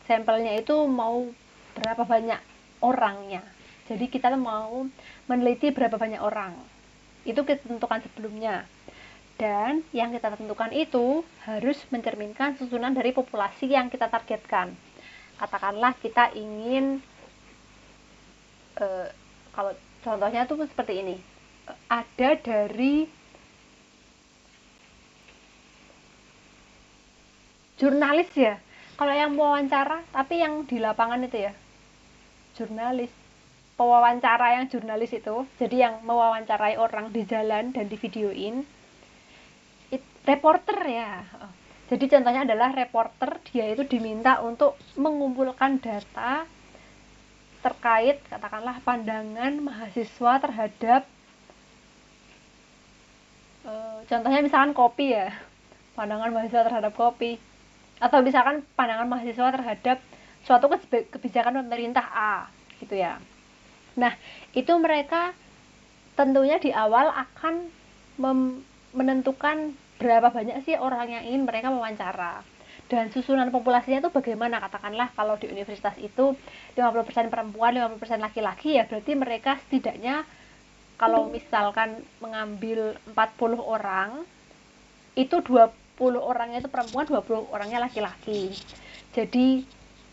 sampelnya itu mau berapa banyak orangnya. Jadi kita mau meneliti berapa banyak orang. Itu kita tentukan sebelumnya. Dan yang kita tentukan itu harus mencerminkan susunan dari populasi yang kita targetkan. Katakanlah kita ingin, kalau contohnya tuh seperti ini, ada dari jurnalis ya, kalau yang wawancara, tapi yang di lapangan itu ya, jurnalis, pewawancara yang jurnalis itu, jadi yang mewawancarai orang di jalan dan di videoin, reporter ya. Jadi contohnya adalah reporter, dia itu diminta untuk mengumpulkan data terkait katakanlah pandangan mahasiswa terhadap contohnya misalkan kopi ya, pandangan mahasiswa terhadap kopi, atau misalkan pandangan mahasiswa terhadap suatu kebijakan pemerintah A gitu ya. Nah, itu mereka tentunya di awal akan menentukan berapa banyak sih orang yang ingin mereka wawancara. Dan susunan populasinya itu bagaimana? Katakanlah kalau di universitas itu 50% perempuan, 50% laki-laki, ya berarti mereka setidaknya kalau misalkan mengambil 40 orang, itu 20 orangnya itu perempuan, 20 orangnya laki-laki. Jadi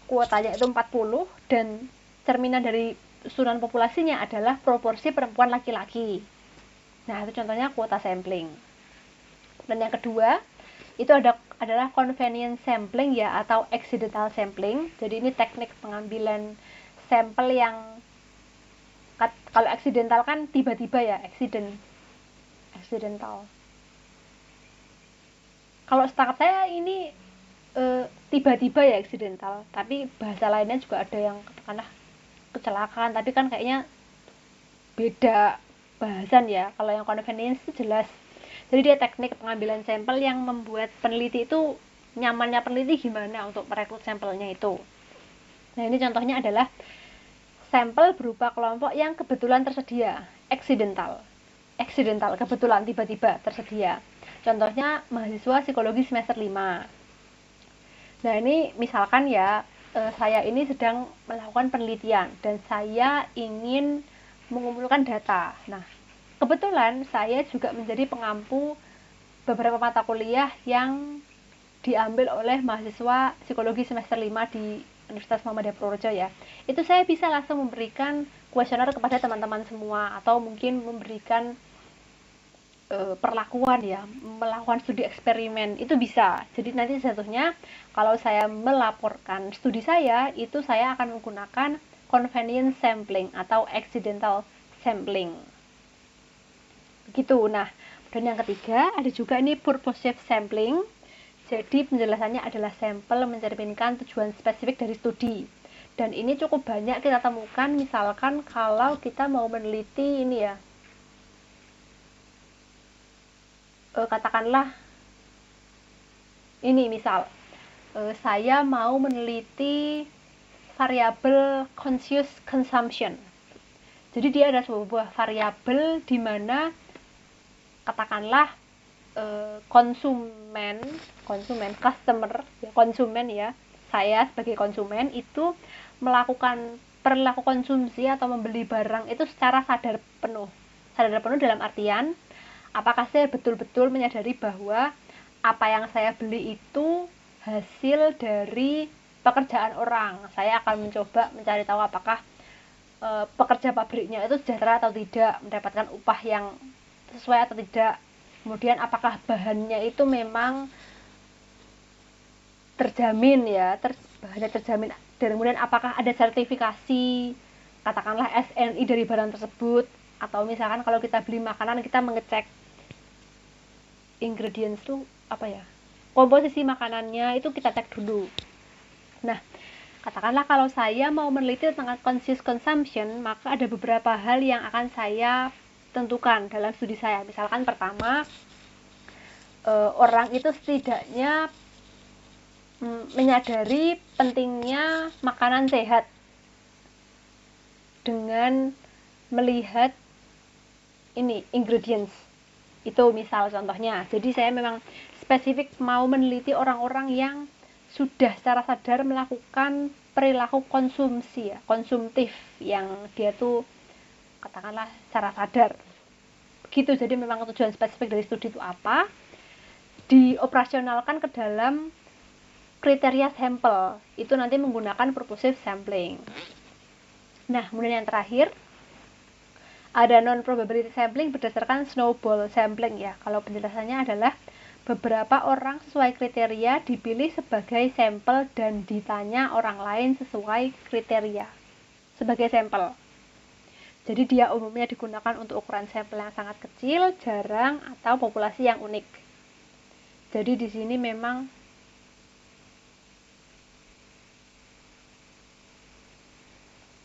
kuotanya itu 40 dan cerminan dari susunan populasinya adalah proporsi perempuan laki-laki. Nah, itu contohnya kuota sampling. Dan yang kedua, itu adalah convenience sampling ya, atau accidental sampling. Jadi ini teknik pengambilan sampel yang kalau accidental kan tiba-tiba ya, accidental. Kalau setakat saya ini tiba-tiba ya accidental, tapi bahasa lainnya juga ada yang katakanlah kecelakaan, tapi kan kayaknya beda bahasan ya. Kalau yang convenience itu jelas. Jadi dia teknik pengambilan sampel yang membuat peneliti itu nyamannya peneliti gimana untuk merekrut sampelnya itu. Nah, ini contohnya adalah sampel berupa kelompok yang kebetulan tersedia, accidental, kebetulan tiba-tiba tersedia. Contohnya mahasiswa psikologi semester 5. Nah, ini misalkan ya, saya ini sedang melakukan penelitian dan saya ingin mengumpulkan data. Nah, kebetulan saya juga menjadi pengampu beberapa mata kuliah yang diambil oleh mahasiswa psikologi semester 5 di Universitas Muhammadiyah Purworejo ya. Itu saya bisa langsung memberikan kuesioner kepada teman-teman semua, atau mungkin memberikan perlakuan ya, melakukan studi eksperimen, itu bisa. Jadi nanti jatuhnya kalau saya melaporkan studi saya, itu saya akan menggunakan convenience sampling atau accidental sampling. Begitu. Nah, dan yang ketiga ada juga ini purposive sampling. Jadi penjelasannya adalah sampel mencerminkan tujuan spesifik dari studi. Dan ini cukup banyak kita temukan, misalkan kalau kita mau meneliti ini ya, katakanlah ini misal saya mau meneliti variabel conscious consumption. Jadi dia ada sebuah variabel di mana katakanlah konsumen ya, saya sebagai konsumen itu melakukan perilaku konsumsi atau membeli barang itu secara sadar penuh dalam artian apakah saya betul-betul menyadari bahwa apa yang saya beli itu hasil dari pekerjaan orang. Saya akan mencoba mencari tahu apakah pekerja pabriknya itu sejahtera atau tidak, mendapatkan upah yang sesuai atau tidak. Kemudian apakah bahannya itu memang terjamin ya, bahannya terjamin. Dan kemudian apakah ada sertifikasi, katakanlah SNI dari barang tersebut. Atau misalkan kalau kita beli makanan, kita mengecek ingredients itu apa ya, komposisi makanannya itu kita cek dulu. Nah, katakanlah kalau saya mau meneliti tentang conscious consumption, maka ada beberapa hal yang akan saya tentukan dalam studi saya. Misalkan pertama, orang itu setidaknya menyadari pentingnya makanan sehat dengan melihat ini ingredients. Itu misal contohnya. Jadi saya memang spesifik mau meneliti orang-orang yang sudah secara sadar melakukan perilaku konsumsi ya, konsumtif, yang dia tuh katakanlah secara sadar. gitu. Jadi memang tujuan spesifik dari studi itu apa, dioperasionalkan ke dalam kriteria sampel. Itu nanti menggunakan purposive sampling. Nah, kemudian yang terakhir ada non-probability sampling berdasarkan snowball sampling ya. Kalau penjelasannya adalah beberapa orang sesuai kriteria dipilih sebagai sampel dan ditanya orang lain sesuai kriteria sebagai sampel. Jadi dia umumnya digunakan untuk ukuran sampel yang sangat kecil, jarang, atau populasi yang unik. Jadi di sini memang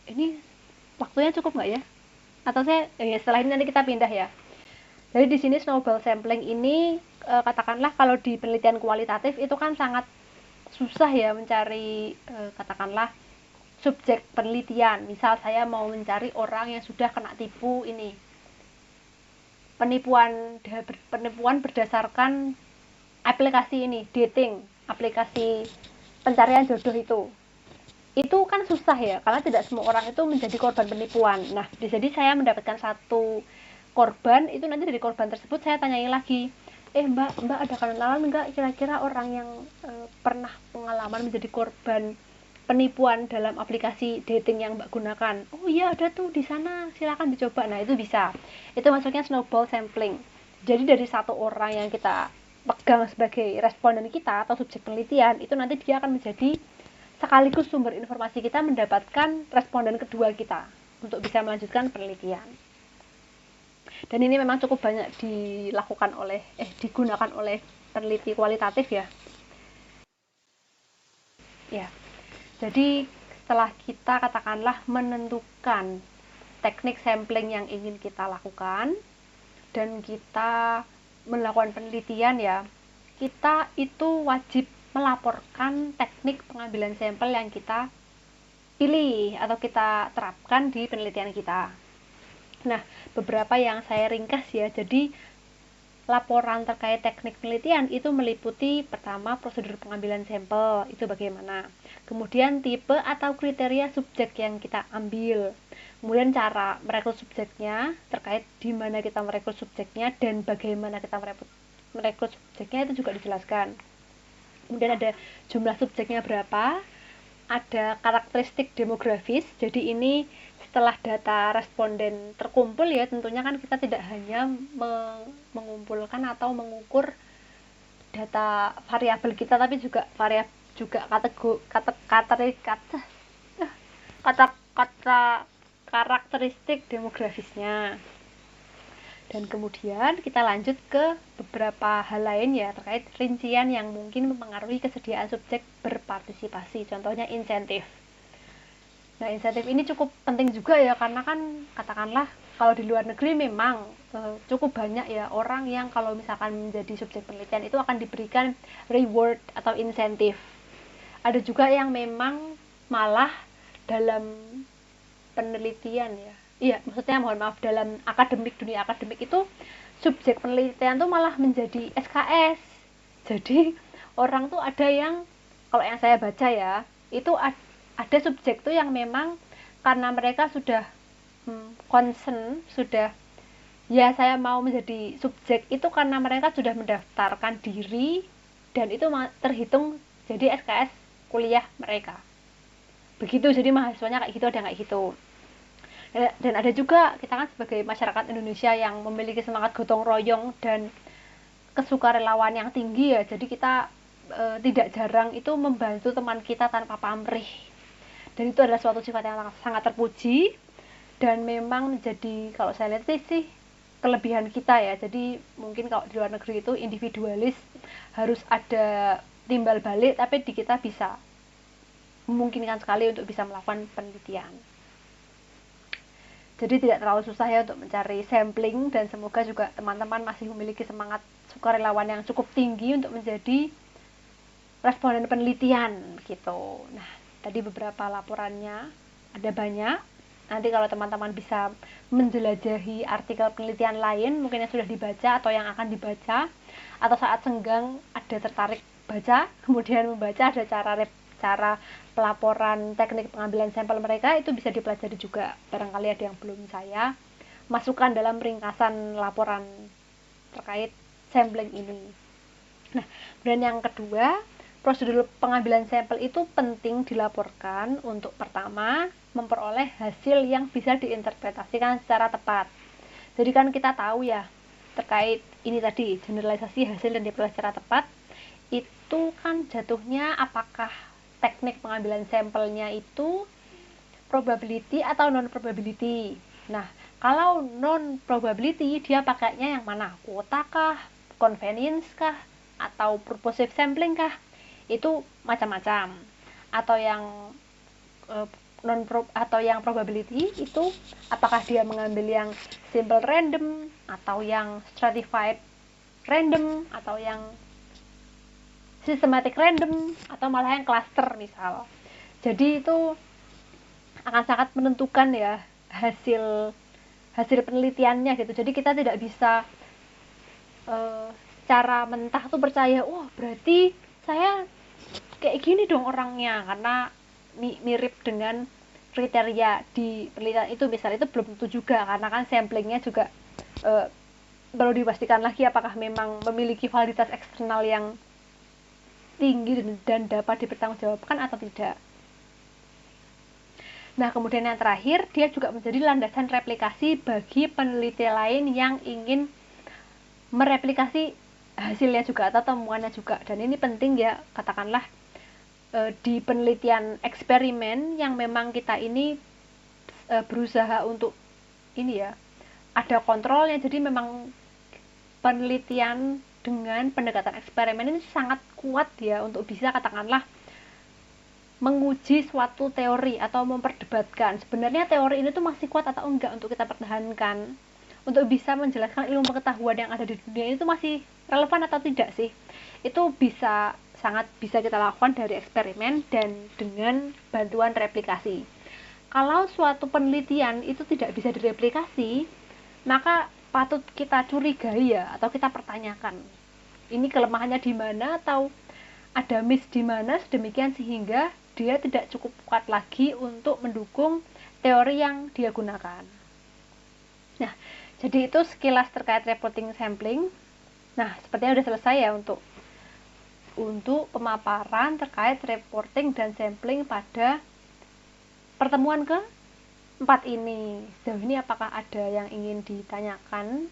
ini waktunya cukup nggak ya? Atau setelah ini nanti kita pindah ya. Jadi di sini snowball sampling ini katakanlah kalau di penelitian kualitatif itu kan sangat susah ya mencari katakanlah subjek penelitian. Misal saya mau mencari orang yang sudah kena tipu ini. Penipuan berdasarkan aplikasi ini, dating, aplikasi pencarian jodoh itu. Itu kan susah ya, karena tidak semua orang itu menjadi korban penipuan. Nah, jadi saya mendapatkan satu korban, itu nanti dari korban tersebut saya tanyai lagi, mbak ada kenalan enggak kira-kira orang yang pernah pengalaman menjadi korban penipuan dalam aplikasi dating yang mbak gunakan? Oh iya ada tuh di sana, silakan dicoba. Nah itu bisa, itu masuknya snowball sampling. Jadi dari satu orang yang kita pegang sebagai responden kita atau subjek penelitian, itu nanti dia akan menjadi sekaligus sumber informasi kita mendapatkan responden kedua kita untuk bisa melanjutkan penelitian. Dan ini memang cukup banyak digunakan oleh peneliti kualitatif ya. Ya. Jadi setelah kita katakanlah menentukan teknik sampling yang ingin kita lakukan dan kita melakukan penelitian ya, kita itu wajib melaporkan teknik pengambilan sampel yang kita pilih atau kita terapkan di penelitian kita. Nah, beberapa yang saya ringkas ya. Jadi laporan terkait teknik penelitian itu meliputi pertama prosedur pengambilan sampel, itu bagaimana. Kemudian tipe atau kriteria subjek yang kita ambil. Kemudian cara merekrut subjeknya, terkait di mana kita merekrut subjeknya dan bagaimana kita merekrut subjeknya itu juga dijelaskan. Kemudian ada jumlah subjeknya berapa, ada karakteristik demografis. Jadi ini setelah data responden terkumpul ya, tentunya kan kita tidak hanya mengumpulkan atau mengukur data variabel kita, tapi juga karakteristik demografisnya. Dan kemudian kita lanjut ke beberapa hal lain ya, terkait rincian yang mungkin mempengaruhi kesediaan subjek berpartisipasi, contohnya insentif. Nah, insentif ini cukup penting juga ya, karena kan katakanlah kalau di luar negeri memang cukup banyak ya orang yang kalau misalkan menjadi subjek penelitian itu akan diberikan reward atau insentif. Ada juga yang memang malah dalam penelitian ya, iya maksudnya mohon maaf, dalam dunia akademik itu subjek penelitian tuh malah menjadi SKS. Jadi orang tuh ada yang, kalau yang saya baca ya, itu ada subjek tuh yang memang karena mereka sudah concern, sudah ya saya mau menjadi subjek itu karena mereka sudah mendaftarkan diri dan itu terhitung jadi SKS kuliah mereka. Begitu, jadi mahasiswanya kayak gitu, ada kayak gitu. Dan ada juga, kita kan sebagai masyarakat Indonesia yang memiliki semangat gotong royong dan kesukarelawan yang tinggi ya, jadi kita tidak jarang itu membantu teman kita tanpa pamrih, dan itu adalah suatu sifat yang sangat terpuji dan memang menjadi, kalau saya lihat sih kelebihan kita ya. Jadi mungkin kalau di luar negeri itu individualis, harus ada timbal balik, tapi di kita bisa memungkinkan sekali untuk bisa melakukan penelitian. Jadi tidak terlalu susah ya untuk mencari sampling, dan semoga juga teman-teman masih memiliki semangat sukarelawan yang cukup tinggi untuk menjadi responden penelitian gitu. Nah, tadi beberapa laporannya, ada banyak. Nanti kalau teman-teman bisa menjelajahi artikel penelitian lain, mungkin yang sudah dibaca atau yang akan dibaca, atau saat senggang ada tertarik baca, kemudian membaca, ada cara pelaporan teknik pengambilan sampel mereka, itu bisa dipelajari juga. Barangkali ada yang belum saya masukkan dalam ringkasan laporan terkait sampling ini. Nah, dan yang kedua, prosedur pengambilan sampel itu penting dilaporkan untuk pertama memperoleh hasil yang bisa diinterpretasikan secara tepat. Jadi kan kita tahu ya terkait ini tadi, generalisasi hasil dan diperoleh secara tepat, itu kan jatuhnya apakah teknik pengambilan sampelnya itu probability atau non probability. Nah, kalau non probability dia pakainya yang mana? Kuota kah, convenience kah, atau purposive sampling kah? Itu macam-macam. Atau yang atau yang probability itu apakah dia mengambil yang simple random atau yang stratified random atau yang systematic random atau malah yang cluster misal. Jadi itu akan sangat menentukan ya hasil penelitiannya gitu. Jadi kita tidak bisa secara mentah tuh percaya, wah berarti saya kayak gini dong orangnya, karena mirip dengan kriteria di penelitian itu misalnya, itu belum tentu juga karena kan samplingnya juga perlu dipastikan lagi apakah memang memiliki validitas eksternal yang tinggi dan dapat dipertanggungjawabkan atau tidak. Nah, kemudian yang terakhir, dia juga menjadi landasan replikasi bagi peneliti lain yang ingin mereplikasi hasilnya juga atau temuannya juga. Dan ini penting ya, katakanlah di penelitian eksperimen yang memang kita ini berusaha untuk ini ya, ada kontrolnya. Jadi memang penelitian dengan pendekatan eksperimen ini sangat kuat ya untuk bisa katakanlah menguji suatu teori atau memperdebatkan sebenarnya teori ini tuh masih kuat atau enggak untuk kita pertahankan, untuk bisa menjelaskan ilmu pengetahuan yang ada di dunia itu masih relevan atau tidak sih. Itu sangat bisa kita lakukan dari eksperimen dan dengan bantuan replikasi. Kalau suatu penelitian itu tidak bisa direplikasi, maka patut kita curigai ya, atau kita pertanyakan ini kelemahannya di mana atau ada miss di mana sedemikian sehingga dia tidak cukup kuat lagi untuk mendukung teori yang dia gunakan. Nah, jadi itu sekilas terkait reporting sampling. Nah, sepertinya sudah selesai ya untuk pemaparan terkait reporting dan sampling pada pertemuan ke-4 ini. Sejauh ini apakah ada yang ingin ditanyakan?